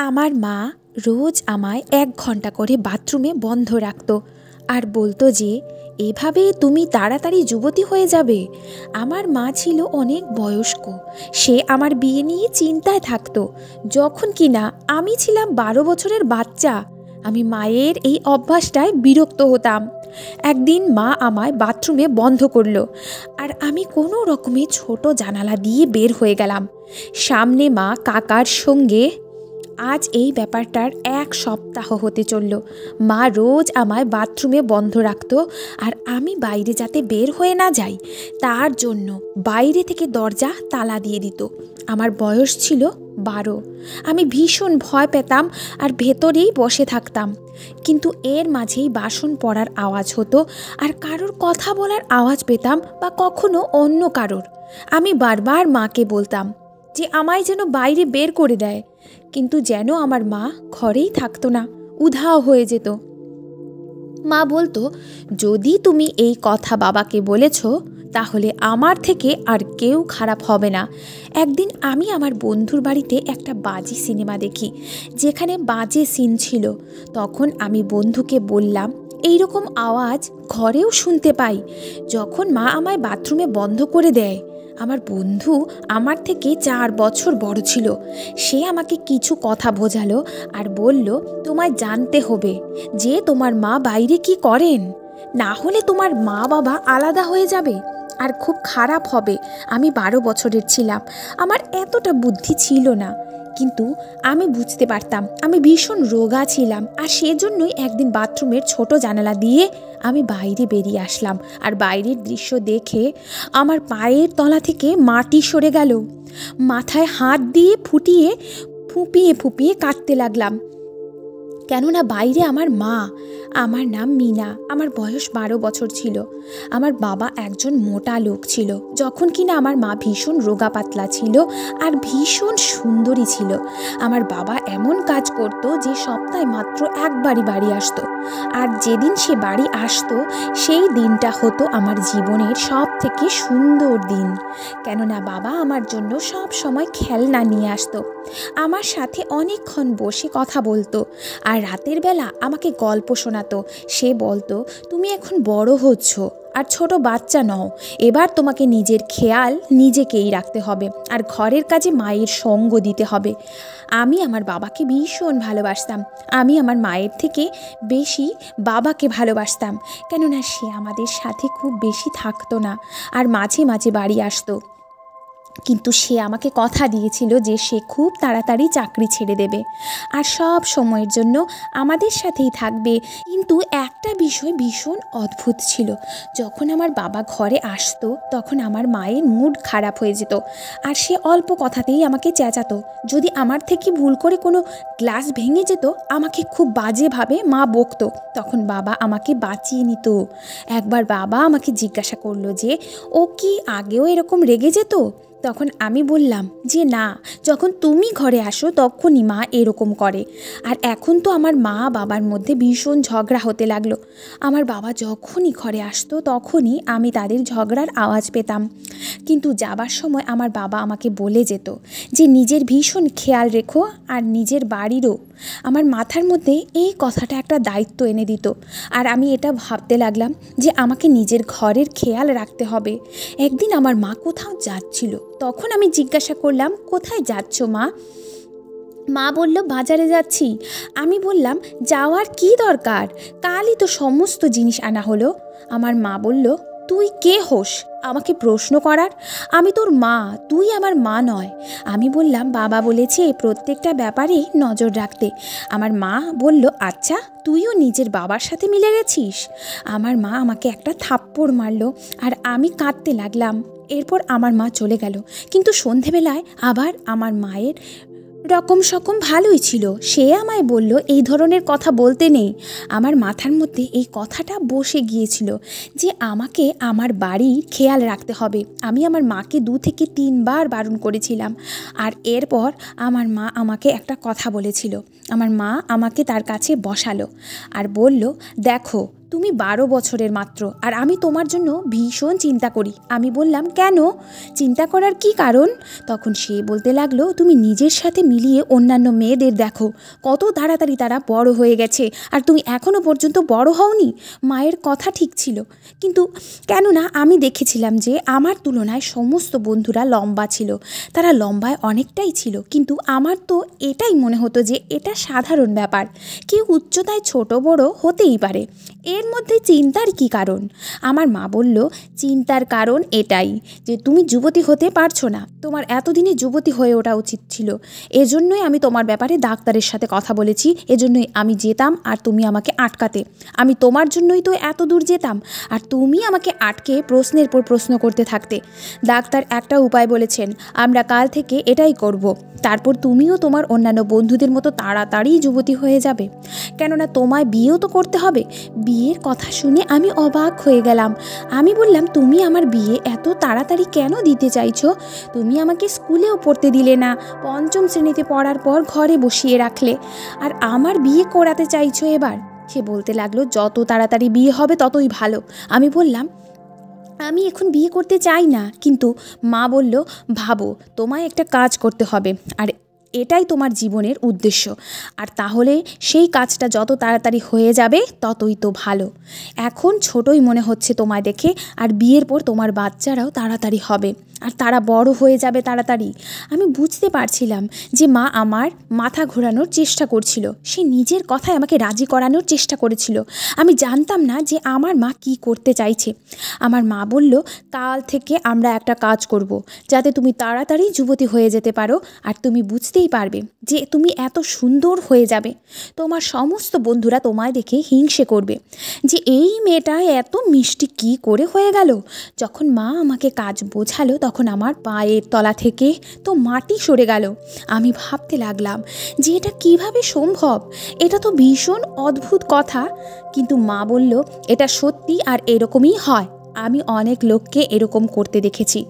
আমার মা রোজ আমায় ১ ঘন্টা করে বাথরুমে বন্ধ রাখত আর বলতো যে এভাবে তুমি তাড়াতাড়ি যুবতী হয়ে যাবে। আমার মা ছিল অনেক বয়স্ক, সে আমার বিয়ে নিয়ে চিন্তায় থাকতো, যখন কিনা আমি ছিলাম ১২ বছরের বাচ্চা। আমি মায়ের এই অভ্যাসটায় বিরক্ত হতাম। একদিন মা আমায় বাথরুমে বন্ধ করলো আর আমি কোনো রকমে ছোট জানালা দিয়ে বের হয়ে গেলাম। সামনে মা কাকার সঙ্গে। আজ এই ব্যাপারটার ১ সপ্তাহ হতে চলল। মা রোজ আমায় বাথরুমে বন্ধ রাখতো আর আমি বাইরে যাতে বের হয়ে না যাই তার জন্য বাইরে থেকে দরজা তালা দিয়ে দিত। আমার বয়স ছিল ১২। আমি ভীষণ ভয় পেতাম আর ভেতরেই বসে থাকতাম। কিন্তু এর মাঝেই বাসন পড়ার আওয়াজ হতো আর কারোর কথা বলার আওয়াজ পেতাম, বা কখনো অন্য কারোর। আমি বারবার মাকে বলতাম যে আমায় যেন বাইরে বের করে দেয়, কিন্তু যেন আমার মা ঘরেই থাকতো না, উধাও হয়ে যেত। মা বলতো, যদি তুমি এই কথা বাবাকে বলেছ তাহলে আমার থেকে আর কেউ খারাপ হবে না। একদিন আমি আমার বন্ধুর বাড়িতে একটা বাজে সিনেমা দেখি, যেখানে বাজে সিন ছিল। তখন আমি বন্ধুকে বললাম এইরকম আওয়াজ ঘরেও শুনতে পাই। যখন মা আমায় বাথরুমে বন্ধ করে দেয়, আমার বন্ধু আমার থেকে ৪ বছর বড় ছিল। সে আমাকে কিছু কথা বোঝালো আর বলল, তোমায় জানতে হবে যে তোমার মা বাইরে কি করেন, না হলে তোমার মা বাবা আলাদা হয়ে যাবে আর খুব খারাপ হবে। আমি ১২ বছরের ছিলাম, আমার এতটা বুদ্ধি ছিল না, কিন্তু আমি বুঝতে পারতাম আমি ভীষণ রোগা ছিলাম। আর সেজন্যই একদিন বাথরুমের ছোট জানালা দিয়ে আমি বাইরে বেরিয়ে আসলাম আর বাইরের দৃশ্য দেখে আমার পায়ের তলা থেকে মাটি সরে গেল। মাথায় হাত দিয়ে ফুপিয়ে ফুপিয়ে কাঁদতে লাগলাম, কেননা বাইরে আমার মা। আমার নাম মিনা, আমার বয়স ১২ বছর ছিল। আমার বাবা একজন মোটা লোক ছিল, যখন কিনা আমার মা ভীষণ রোগা পাতলা ছিল আর ভীষণ সুন্দরী ছিল। আমার বাবা এমন কাজ করত যে সপ্তাহে মাত্র একবারই বাড়ি আসতো, আর যেদিন সে বাড়ি আসতো সেই দিনটা হতো আমার জীবনের সব থেকে সুন্দর দিন, কেননা বাবা আমার জন্য সব সময় খেলনা নিয়ে আসতো, আমার সাথে অনেকক্ষণ বসে কথা বলতো আর রাতের বেলা আমাকে গল্প শোনাতো। সে বলতো, তুমি এখন বড় হচ্ছ আর ছোট বাচ্চা নও, এবার তোমাকে নিজের খেয়াল নিজেকেই রাখতে হবে আর ঘরের কাজে মায়ের সঙ্গ দিতে হবে। আমি আমার বাবাকে ভীষণ ভালোবাসতাম। আমি আমার মায়ের থেকে বেশি বাবাকে ভালোবাসতাম, কেননা সে আমাদের সাথে খুব বেশি থাকতো না আর মাঝে মাঝে বাড়ি আসতো। কিন্তু সে আমাকে কথা দিয়েছিল যে সে খুব তাড়াতাড়ি চাকরি ছেড়ে দেবে আর সব সময়ের জন্য আমাদের সাথেই থাকবে। কিন্তু একটা বিষয় ভীষণ অদ্ভুত ছিল, যখন আমার বাবা ঘরে আসতো তখন আমার মায়ের মুড খারাপ হয়ে যেত আর সে অল্প কথাতেই আমাকে চেঁচাতো। যদি আমার থেকে ভুল করে কোনো গ্লাস ভেঙে যেত, আমাকে খুব বাজেভাবে মা বকতো। তখন বাবা আমাকে বাঁচিয়ে নিত। একবার বাবা আমাকে জিজ্ঞাসা করলো যে ও কি আগেও এরকম রেগে যেত? তখন আমি বললাম যে না, যখন তুমি ঘরে আসো তখনই মা এরকম করে। আর এখন তো আমার মা বাবার মধ্যে ভীষণ ঝগড়া হতে লাগলো। আমার বাবা যখনই ঘরে আসতো তখনই আমি তাদের ঝগড়ার আওয়াজ পেতাম। কিন্তু যাবার সময় আমার বাবা আমাকে বলে যেত যে নিজের ভীষণ খেয়াল রেখো আর নিজের বাড়িরও। আমার মাথার মধ্যে এই কথাটা একটা দায়িত্ব এনে দিত আর আমি এটা ভাবতে লাগলাম যে আমাকে নিজের ঘরের খেয়াল রাখতে হবে। একদিন আমার মা কোথাও যাচ্ছিল, তখন আমি জিজ্ঞাসা করলাম, কোথায় যাচ্ছ মা? মা বলল, বাজারে যাচ্ছি। আমি বললাম, যাওয়ার কি দরকার, কালই তো সমস্ত জিনিস আনা হলো। আমার মা বলল, তুই কে হোস আমাকে প্রশ্ন করার? আমি তোর মা, তুই আমার মা নয়। আমি বললাম, বাবা বলেছে প্রত্যেকটা ব্যাপারেই নজর রাখতে। আমার মা বলল, আচ্ছা তুইও নিজের বাবার সাথে মিলে গেছিস। আমার মা আমাকে একটা থাপ্পড় মারলো আর আমি কাঁদতে লাগলাম। এরপর আমার মা চলে গেল। কিন্তু সন্ধেবেলায় আবার আমার মায়ের রকম সকম ভালোই ছিল। সে আমায় বলল এই ধরনের কথা বলতে নেই। আমার মাথার মধ্যে এই কথাটা বসে গিয়েছিল যে আমাকে আমার বাড়ির খেয়াল রাখতে হবে। আমি আমার মাকে ২ থেকে ৩ বার বারণ করেছিলাম। আর এরপর আমার মা আমাকে একটা কথা বলেছিল। আমার মা আমাকে তার কাছে বসালো আর বলল, দেখো তুমি 12 বছরের মাত্র, আর আমি তোমার জন্য ভীষণ চিন্তা করি। আমি বললাম, কেন? চিন্তা করার কি কারণ? তখন সে বলতে লাগলো, তুমি নিজের সাথে মিলিয়ে অন্যান্য মেয়েদের দেখো, কত তাড়াতাড়ি তারা বড় হয়ে গেছে, আর তুমি এখনও পর্যন্ত বড় হওনি। মায়ের কথা ঠিক ছিল, কিন্তু কেননা আমি দেখেছিলাম যে আমার তুলনায় সমস্ত বন্ধুরা লম্বা ছিল, তারা লম্বায় অনেকটাই ছিল, কিন্তু আমার তো এটাই মনে হতো যে এটা সাধারণ ব্যাপার, কেউ উচ্চতায় ছোট বড় হতেই পারে, এর মধ্যে চিন্তার কি কারণ? আমার মা বলল, চিন্তার কারণ এটাই যে তুমি যুবতী হতে পারছো না, তোমার এতদিনে যুবতী হয়ে ওঠা উচিত ছিল। এজন্যই আমি তোমার ব্যাপারে ডাক্তারের সাথে কথা বলেছি, এজন্যই আমি যেতাম আর তুমি আমাকে আটকাতে। আমি তোমার জন্যই তো এত দূর যেতাম, আর তুমি আমাকে আটকে প্রশ্নের পর প্রশ্ন করতে থাকতে। ডাক্তার একটা উপায় বলেছেন, আমরা কাল থেকে এটাই করব। তারপর তুমিও তোমার অন্যান্য বন্ধুদের মতো তাড়াতাড়ি যুবতী হয়ে যাবে, কেননা তোমায় বিয়েও তো করতে হবে। বিয়ের কথা শুনে আমি অবাক হয়ে গেলাম। আমি বললাম, তুমি আমার বিয়ে এত তাড়াতাড়ি কেন দিতে চাইছো? তুমি আমাকে স্কুলেও পড়তে দিলে না, 5ম শ্রেণীতে পড়ার পর ঘরে বসিয়ে রাখলে, আর আমার বিয়ে করাতে চাইছো এবার? সে বলতে লাগলো, যত তাড়াতাড়ি বিয়ে হবে ততই ভালো। আমি বললাম, আমি এখন বিয়ে করতে চাই না। কিন্তু মা বলল, ভাবো, তোমায় একটা কাজ করতে হবে, আর এটাই তোমার জীবনের উদ্দেশ্য, আর তাহলে সেই কাজটা যত তাড়াতাড়ি হয়ে যাবে ততই তো ভালো। এখন ছোটই মনে হচ্ছে তোমায় দেখে, আর বিয়ের পর তোমার বাচ্চারাও তাড়াতাড়ি হবে, আর তারা বড় হয়ে যাবে তাড়াতাড়ি। আমি বুঝতে পারছিলাম যে মা আমার মাথা ঘোরানোর চেষ্টা করছিল, সে নিজের কথায় আমাকে রাজি করানোর চেষ্টা করেছিল। আমি জানতাম না যে আমার মা কি করতে চাইছে। আমার মা বলল, কাল থেকে আমরা একটা কাজ করব, যাতে তুমি তাড়াতাড়ি যুবতী হয়ে যেতে পারো, আর তুমি বুঝতেই পারবে যে তুমি এত সুন্দর হয়ে যাবে। তোমার সমস্ত বন্ধুরা তোমায় দেখে হিংসে করবে যে এই মেয়েটা এত মিষ্টি কি করে হয়ে গেল। যখন মা আমাকে কাজ বোঝালো, তখন আমার পায়ের তলা থেকে তো মাটি সরে গেল। আমি ভাবতে লাগলাম যে এটা কিভাবে সম্ভব, এটা তো ভীষণ অদ্ভুত কথা। কিন্তু মা বলল, এটা সত্যি, আর এরকমই হয়। আমি অনেক লোককে এরকম করতে দেখেছি।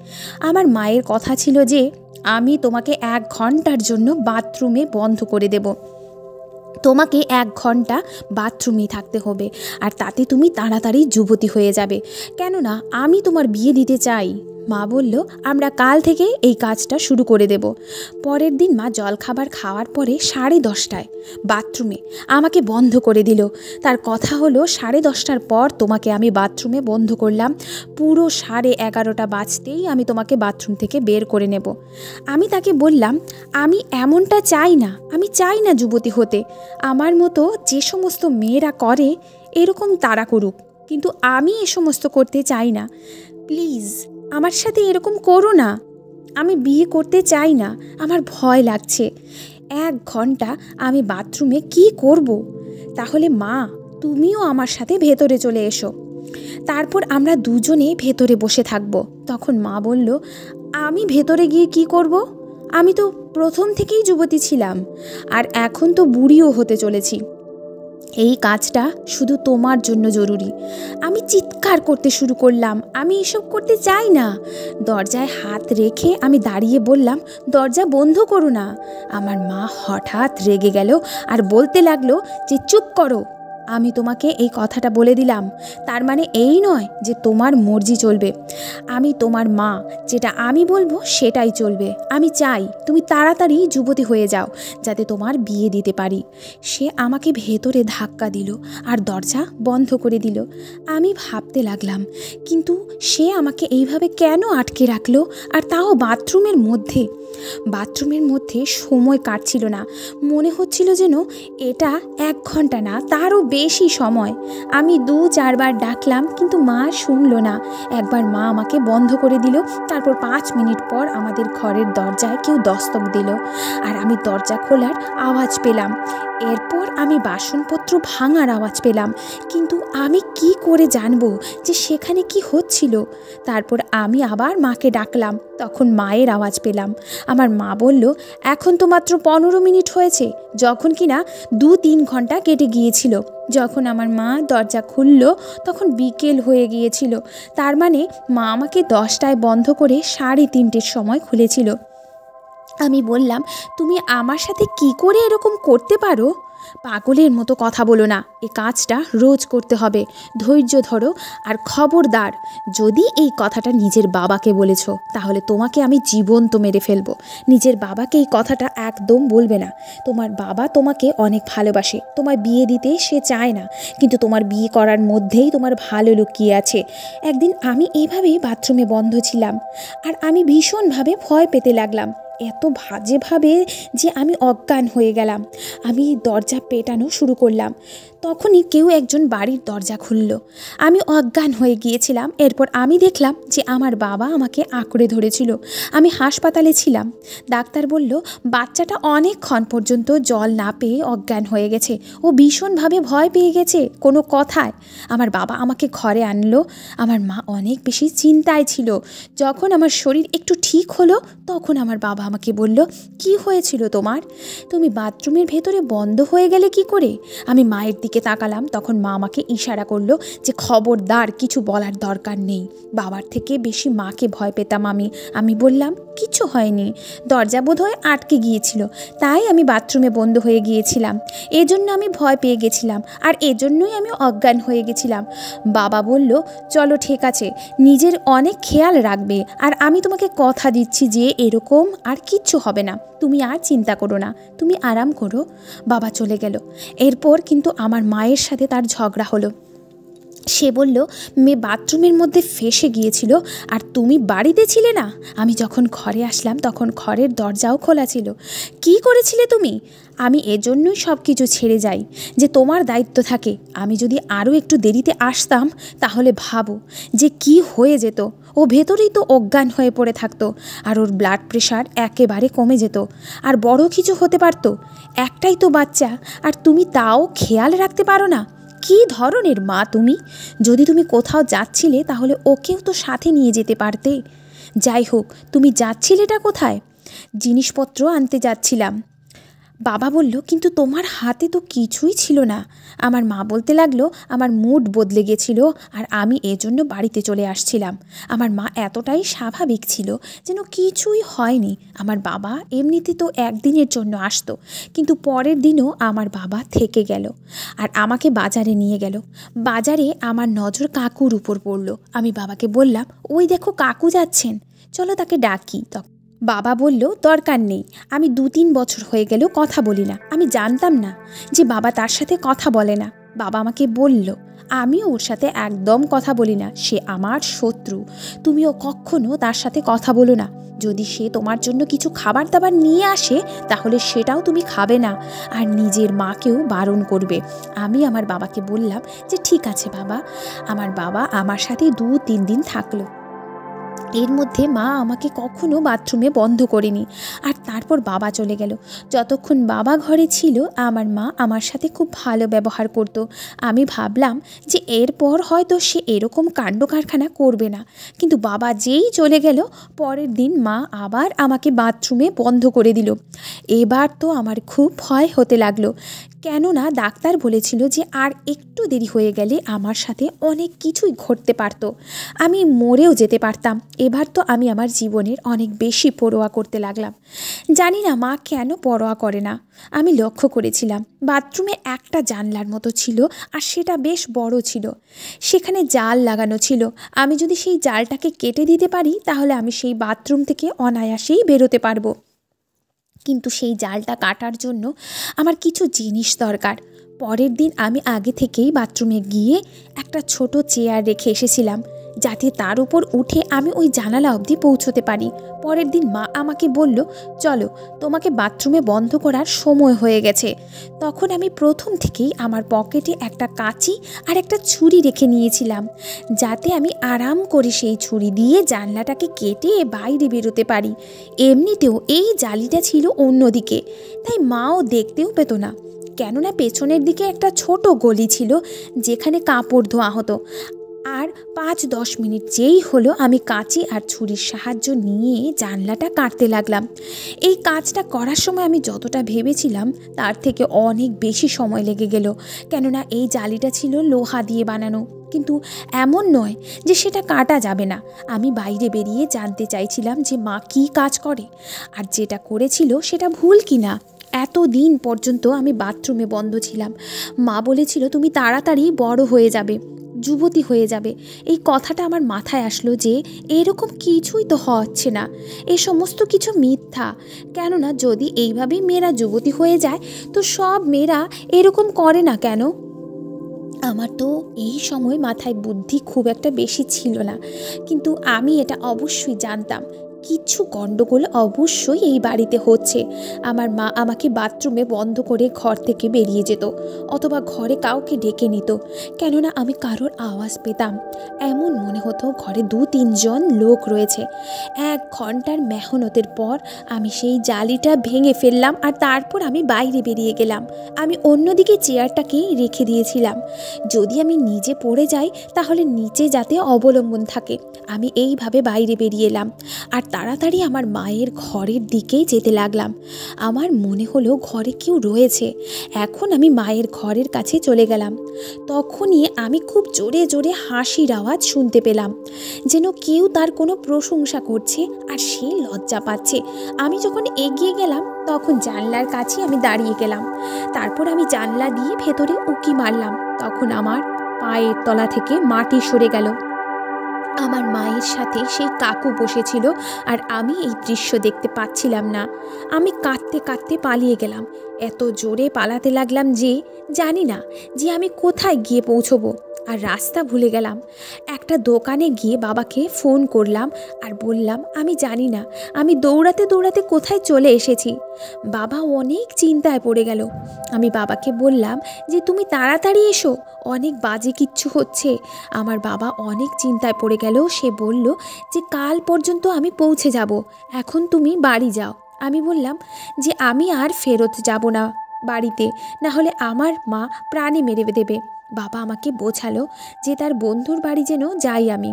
আমার মায়ের কথা ছিল যে আমি তোমাকে 1 ঘন্টার জন্য বাথরুমে বন্ধ করে দেব, তোমাকে 1 ঘন্টা বাথরুমেই থাকতে হবে, আর তাতে তুমি তাড়াতাড়ি যুবতী হয়ে যাবে, কেননা আমি তোমার বিয়ে দিতে চাই। মা বলল, আমরা কাল থেকে এই কাজটা শুরু করে দেব। পরের দিন মা জলখাবার খাওয়ার পরে 10:30টায় বাথরুমে আমাকে বন্ধ করে দিল। তার কথা হলো, 10:30টার পর তোমাকে আমি বাথরুমে বন্ধ করলাম, পুরো 11:30টা বাজতেই আমি তোমাকে বাথরুম থেকে বের করে নেব। আমি তাকে বললাম, আমি এমনটা চাই না, আমি চাই না যুবতী হতে। আমার মতো যে সমস্ত মেয়েরা করে এরকম তারা করুক, কিন্তু আমি এ সমস্ত করতে চাই না। প্লিজ আমার সাথে এরকম করো না, আমি বিয়ে করতে চাই না, আমার ভয় লাগছে। 1 ঘন্টা আমি বাথরুমে কি করব? তাহলে মা, তুমিও আমার সাথে ভেতরে চলে এসো, তারপর আমরা দুজনে ভেতরে বসে থাকব। তখন মা বলল, আমি ভেতরে গিয়ে কি করব? আমি তো প্রথম থেকেই যুবতী ছিলাম, আর এখন তো বুড়িও হতে চলেছি। এই কাজটা শুধু তোমার জন্য জরুরি। আমি চিৎকার করতে শুরু করলাম, আমি এসব করতে চাই না। দরজায় হাত রেখে আমি দাঁড়িয়ে বললাম, দরজা বন্ধ করো না। আমার মা হঠাৎ রেগে গেল আর বলতে লাগলো যে, চুপ করো, আমি তোমাকে এই কথাটা বলে দিলাম, তার মানে এই নয় যে তোমার মর্জি চলবে। আমি তোমার মা, যেটা আমি বলবো সেটাই চলবে। আমি চাই তুমি তাড়াতাড়ি যুবতী হয়ে যাও, যাতে তোমার বিয়ে দিতে পারি। সে আমাকে ভেতরে ধাক্কা দিল আর দরজা বন্ধ করে দিল। আমি ভাবতে লাগলাম, কিন্তু সে আমাকে এইভাবে কেন আটকে রাখলো, আর তাও বাথরুমের মধ্যে। বাথরুমের মধ্যে সময় কাটছিল না, মনে হচ্ছিল যেন এটা 1 ঘন্টা না, তারও বেশি সময়। আমি 2-4 বার ডাকলাম, কিন্তু মা শুনলো না। একবার মা আমাকে বন্ধ করে দিল, তারপর 5 মিনিট পর আমাদের ঘরের দরজায় কেউ দস্তক দিল, আর আমি দরজা খোলার আওয়াজ পেলাম। এরপর আমি বাসনপত্র ভাঙার আওয়াজ পেলাম, কিন্তু আমি কি করে জানবো যে সেখানে কি হচ্ছিল? তারপর আমি আবার মাকে ডাকলাম, তখন মায়ের আওয়াজ পেলাম। আমার মা বলল, এখন তো মাত্র 15 মিনিট হয়েছে, যখন কিনা 2-3 ঘন্টা কেটে গিয়েছিল। যখন আমার মা দরজা খুলল তখন বিকেল হয়ে গিয়েছিল, তার মানে মা আমাকে 10টায় বন্ধ করে 3:30টার সময় খুলেছিল। আমি বললাম, তুমি আমার সাথে কি করে এরকম করতে পারো? পাগলের মতো কথা বলো না, এই কাজটা রোজ করতে হবে, ধৈর্য ধরো। আর খবরদার, যদি এই কথাটা নিজের বাবাকে বলেছ তাহলে তোমাকে আমি জীবন্ত মেরে ফেলবো। নিজের বাবাকে এই কথাটা একদম বলবে না। তোমার বাবা তোমাকে অনেক ভালোবাসে, তোমার বিয়ে দিতে সে চায় না, কিন্তু তোমার বিয়ে করার মধ্যেই তোমার ভালো লুকিয়ে আছে। একদিন আমি এইভাবেই বাথরুমে বন্ধ ছিলাম, আর আমি ভীষণভাবে ভয় পেতে লাগলাম, এত বাজেভাবে যে আমি অজ্ঞান হয়ে গেলাম। আমি দরজা পেটানো শুরু করলাম, তখনই কেউ একজন বাড়ির দরজা খুলল। আমি অজ্ঞান হয়ে গিয়েছিলাম। এরপর আমি দেখলাম যে আমার বাবা আমাকে আঁকড়ে ধরেছিল। আমি হাসপাতালে ছিলাম। ডাক্তার বলল বাচ্চাটা অনেকক্ষণ পর্যন্ত জল না পেয়ে অজ্ঞান হয়ে গেছে, ও ভীষণভাবে ভয় পেয়ে গেছে কোনো কথায়। আমার বাবা আমাকে ঘরে আনলো। আমার মা অনেক বেশি চিন্তায় ছিল। যখন আমার শরীর একটু ঠিক হলো তখন আমার বাবা আমাকে বলল, কি হয়েছিল তোমার? তুমি বাথরুমের ভেতরে বন্ধ হয়ে গেলে কি করে? আমি মায়ের দিকে তাকালাম, তখন মা আমাকে ইশারা করলো যে খবরদার, কিছু বলার দরকার নেই। বাবার থেকে বেশি মাকে ভয় পেতাম আমি বললাম, কিছু হয়নি, দরজা বোধহয় আটকে গিয়েছিল, তাই আমি বাথরুমে বন্ধ হয়ে গিয়েছিলাম, এজন্য আমি ভয় পেয়ে গেছিলাম, আর এজন্যই আমি অজ্ঞান হয়ে গেছিলাম। বাবা বলল, চলো ঠিক আছে, নিজের অনেক খেয়াল রাখবে, আর আমি তোমাকে কথা দিচ্ছি যে এরকম আর কিচ্ছু হবে না, তুমি আর চিন্তা করো না, তুমি আরাম করো। বাবা চলে গেল। এরপর কিন্তু আমার মায়ের সাথে তার ঝগড়া হলো। সে বলল, মেয়ে বাথরুমের মধ্যে ফেঁসে গিয়েছিল আর তুমি বাড়িতে ছিলে না। আমি যখন ঘরে আসলাম তখন ঘরের দরজাও খোলা ছিল। কি করেছিলে তুমি? আমি এজন্যই সব কিছু ছেড়ে যাই, যে তোমার দায়িত্ব থাকে। আমি যদি আরও একটু দেরিতে আসতাম তাহলে ভাবো যে কি হয়ে যেত। ও ভেতরেই তো অজ্ঞান হয়ে পড়ে থাকতো, আর ওর ব্লাড প্রেশার একেবারে কমে যেত, আর বড় কিছু হতে পারতো। একটাই তো বাচ্চা, আর তুমি তাও খেয়াল রাখতে পারো না। কী ধরনের মা তুমি? যদি তুমি কোথাও যাচ্ছিলে তাহলে ওকেও তো সাথে নিয়ে যেতে পারতে। যাই হোক, তুমি যাচ্ছিলেটা কোথায়? জিনিসপত্র আনতে যাচ্ছিলাম। বাবা বলল, কিন্তু তোমার হাতে তো কিছুই ছিল না। আমার মা বলতে লাগলো আমার মুড বদলে গেছিল, আর আমি এজন্য বাড়িতে চলে আসছিলাম। আমার মা এতটাই স্বাভাবিক ছিল যেন কিছুই হয়নি। আমার বাবা এমনিতে তো একদিনের জন্য আসতো, কিন্তু পরের দিনও আমার বাবা থেকে গেল আর আমাকে বাজারে নিয়ে গেল। বাজারে আমার নজর কাকুর উপর পড়ল। আমি বাবাকে বললাম, ওই দেখো কাকু যাচ্ছেন, চলো তাকে ডাকি। বাবা বলল, দরকার নেই, আমি 2-3 বছর হয়ে গেল কথা বলি না। আমি জানতাম না যে বাবা তার সাথে কথা বলে না। বাবা আমাকে বলল, আমিও ওর সাথে একদম কথা বলি না, সে আমার শত্রু। তুমিও কখনো তার সাথে কথা বলো না। যদি সে তোমার জন্য কিছু খাবার দাবার নিয়ে আসে তাহলে সেটাও তুমি খাবে না, আর নিজের মাকেও বারণ করবে। আমি আমার বাবাকে বললাম যে ঠিক আছে বাবা। আমার বাবা আমার সাথে 2-3 দিন থাকলো। এর মধ্যে মা আমাকে কখনো বাথরুমে বন্ধ করেনি। আর তারপর বাবা চলে গেল। যতক্ষণ বাবা ঘরে ছিল আমার মা আমার সাথে খুব ভালো ব্যবহার করত। আমি ভাবলাম যে এরপর হয়তো সে এরকম কাণ্ড কারখানা করবে না, কিন্তু বাবা যেই চলে গেল পরের দিন মা আবার আমাকে বাথরুমে বন্ধ করে দিল। এবার তো আমার খুব ভয় হতে লাগলো, কেননা ডাক্তার বলেছিল যে আর একটু দেরি হয়ে গেলে আমার সাথে অনেক কিছুই ঘটতে পারত, আমি মরেও যেতে পারতাম। এবার তো আমি আমার জীবনের অনেক বেশি পরোয়া করতে লাগলাম। জানি না মা কেন পরোয়া করে না। আমি লক্ষ্য করেছিলাম বাথরুমে একটা জানলার মতো ছিল, আর সেটা বেশ বড় ছিল। সেখানে জাল লাগানো ছিল। আমি যদি সেই জালটাকে কেটে দিতে পারি তাহলে আমি সেই বাথরুম থেকে অনায়াসেই বেরোতে পারবো। কিন্তু সেই জালটা কাটার জন্য আমার কিছু জিনিস দরকার। পরের দিন আমি আগে থেকেই বাথরুমে গিয়ে একটা ছোট চেয়ার রেখে এসেছিলাম, যাতে তার উপর উঠে আমি ওই জানালা অবধি পৌঁছতে পারি। পরের দিন মা আমাকে বলল, চলো তোমাকে বাথরুমে বন্ধ করার সময় হয়ে গেছে। তখন আমি প্রথম থেকেই আমার পকেটে একটা কাঁচি আর একটা ছুরি রেখে নিয়েছিলাম, যাতে আমি আরাম করে সেই ছুরি দিয়ে জানলাটাকে কেটে বাইরে বেরোতে পারি। এমনিতেও এই জালিটা ছিল অন্যদিকে, তাই মাও দেখতেও পেত না, কেননা পেছনের দিকে একটা ছোট গলি ছিল যেখানে কাপড় ধোয়া হতো। আর 5-10 মিনিট যেই হলো আমি কাঁচি আর ছুরির সাহায্য নিয়ে জানলাটা কাটতে লাগলাম। এই কাজটা করার সময় আমি যতটা ভেবেছিলাম তার থেকে অনেক বেশি সময় লেগে গেল, কেননা এই জালিটা ছিল লোহা দিয়ে বানানো, কিন্তু এমন নয় যে সেটা কাটা যাবে না। আমি বাইরে বেরিয়ে জানতে চাইছিলাম যে মা কী কাজ করে আর যেটা করেছিল সেটা ভুল কি না। এতদিন পর্যন্ত আমি বাথরুমে বন্ধ ছিলাম। মা বলেছিল তুমি তাড়াতাড়ি বড় হয়ে যাবে, যুবতী হয়ে যাবে। এই কথাটা আমার মাথায় আসলো যে এরকম কিছুই তো হচ্ছে না, এ সমস্ত কিছু মিথ্যা। কেননা যদি এইভাবেই মেয়েরা যুবতী হয়ে যায় তো সব মেয়েরা এরকম করে না কেন? আমার তো এই সময় মাথায় বুদ্ধি খুব একটা বেশি ছিল না, কিন্তু আমি এটা অবশ্যই জানতাম কিছু গণ্ডগোল অবশ্যই এই বাড়িতে হচ্ছে। আমার মা আমাকে বাথরুমে বন্ধ করে ঘর থেকে বেরিয়ে যেত, অথবা ঘরে কাউকে ডেকে নিত, কেননা আমি কারোর আওয়াজ পেতাম। এমন মনে হতো ঘরে 2-3 জন লোক রয়েছে। 1 ঘন্টার মেহনতের পর আমি সেই জালিটা ভেঙে ফেললাম, আর তারপর আমি বাইরে বেরিয়ে গেলাম। আমি অন্যদিকে চেয়ারটাকে রেখে দিয়েছিলাম, যদি আমি নিজে পড়ে যাই তাহলে নিচে যাতে অবলম্বন থাকে। আমি এইভাবে বাইরে বেরিয়ে এলাম আর তাড়াতাড়ি আমার মায়ের ঘরের দিকেই যেতে লাগলাম। আমার মনে হলো ঘরে কেউ রয়েছে। এখন আমি মায়ের ঘরের কাছে চলে গেলাম। তখনই আমি খুব জোরে জোরে হাসির আওয়াজ শুনতে পেলাম, যেন কেউ তার কোনো প্রশংসা করছে আর সে লজ্জা পাচ্ছে। আমি যখন এগিয়ে গেলাম তখন জানলার কাছে আমি দাঁড়িয়ে গেলাম। তারপর আমি জানলা দিয়ে ভেতরে উঁকি মারলাম। তখন আমার পায়ের তলা থেকে মাটি সরে গেল। আমার মায়ের সাথে সেই কাকু বসেছিল, আর আমি এই দৃশ্য দেখতে পাচ্ছিলাম না। আমি কাঁদতে কাঁদতে পালিয়ে গেলাম। এত জোরে পালাতে লাগলাম যে জানি না যে আমি কোথায় গিয়ে পৌঁছবো, আর রাস্তা ভুলে গেলাম। একটা দোকানে গিয়ে বাবাকে ফোন করলাম আর বললাম আমি জানি না আমি দৌড়াতে দৌড়াতে কোথায় চলে এসেছি। বাবা অনেক চিন্তায় পড়ে গেল। আমি বাবাকে বললাম যে তুমি তাড়াতাড়ি এসো, অনেক বাজে কিচ্ছু হচ্ছে। আমার বাবা অনেক চিন্তায় পড়ে গেল। সে বলল যে কাল পর্যন্ত আমি পৌঁছে যাব, এখন তুমি বাড়ি যাও। আমি বললাম যে আমি আর ফেরত যাব না বাড়িতে, না হলে আমার মা প্রাণে মেরে দেবে। বাবা আমাকে বোঝালো যে তার বন্ধুর বাড়ি যেন যাই আমি।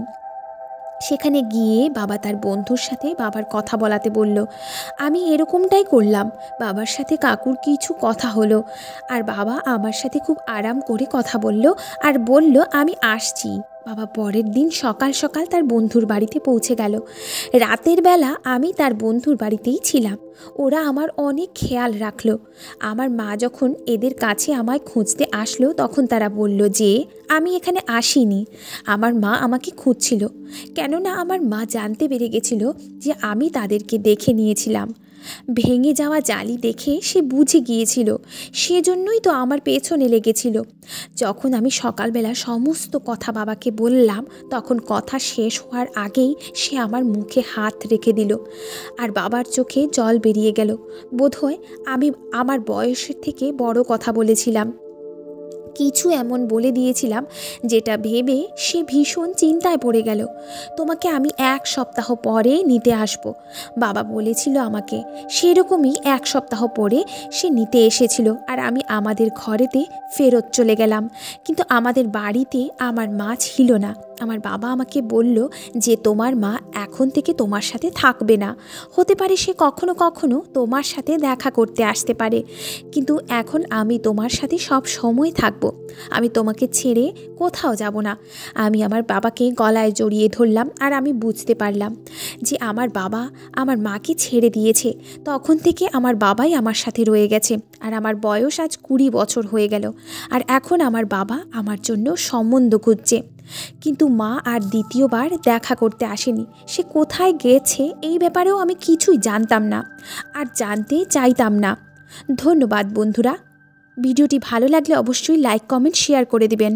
সেখানে গিয়ে বাবা তার বন্ধুর সাথে বাবার কথা বলাতে বলল। আমি এরকমটাই করলাম। বাবার সাথে কাকুর কিছু কথা হলো, আর বাবা আমার সাথে খুব আরাম করে কথা বলল আর বলল আমি আসছি। বাবা পরের দিন সকাল সকাল তার বন্ধুর বাড়িতে পৌঁছে গেল। রাতের বেলা আমি তার বন্ধুর বাড়িতেই ছিলাম। ওরা আমার অনেক খেয়াল রাখলো। আমার মা যখন এদের কাছে আমায় খুঁজতে আসলো তখন তারা বলল যে আমি এখানে আসিনি, আমার মা আমাকে খুঁজছিল। কেননা আমার মা জানতে পেরে গেছিল যে আমি তাদেরকে দেখে নিয়েছিলাম। ভেঙে যাওয়া জালি দেখে সে বুঝে গিয়েছিল, সেজন্যই তো আমার পেছনে লেগেছিল। যখন আমি সকালবেলা সমস্ত কথা বাবাকে বললাম তখন কথা শেষ হওয়ার আগেই সে আমার মুখে হাত রেখে দিল, আর বাবার চোখে জল বেরিয়ে গেল। বোধহয় আমি আমার বয়সের থেকে বড় কথা বলেছিলাম, কিছু এমন বলে দিয়েছিলাম যেটা ভেবে সে ভীষণ চিন্তায় পড়ে গেল। তোমাকে আমি 1 সপ্তাহ পরে নিতে আসব, বাবা বলেছিল আমাকে। সেরকমই 1 সপ্তাহ পরে সে নিতে এসেছিল, আর আমি আমাদের ঘরেতে ফেরত চলে গেলাম। কিন্তু আমাদের বাড়িতে আমার মা ছিল না। আমার বাবা আমাকে বলল যে তোমার মা এখন থেকে তোমার সাথে থাকবে না, হতে পারে সে কখনো কখনো তোমার সাথে দেখা করতে আসতে পারে, কিন্তু এখন আমি তোমার সাথে সব সময় থাকব, আমি তোমাকে ছেড়ে কোথাও যাব না। আমি আমার বাবাকে গলায় জড়িয়ে ধরলাম, আর আমি বুঝতে পারলাম যে আমার বাবা আমার মাকে ছেড়ে দিয়েছে। তখন থেকে আমার বাবাই আমার সাথে রয়ে গেছে, আর আমার বয়স আজ 20 বছর হয়ে গেল। আর এখন আমার বাবা আমার জন্য সম্বন্ধ খুঁজছে, কিন্তু মা আর দ্বিতীয়বার দেখা করতে আসেনি। সে কোথায় গেছে এই ব্যাপারেও আমি কিছুই জানতাম না, আর জানতে চাইতাম না। ধন্যবাদ বন্ধুরা। ভিডিওটি ভালো লাগলে অবশ্যই লাইক, কমেন্ট, শেয়ার করে দিবেন।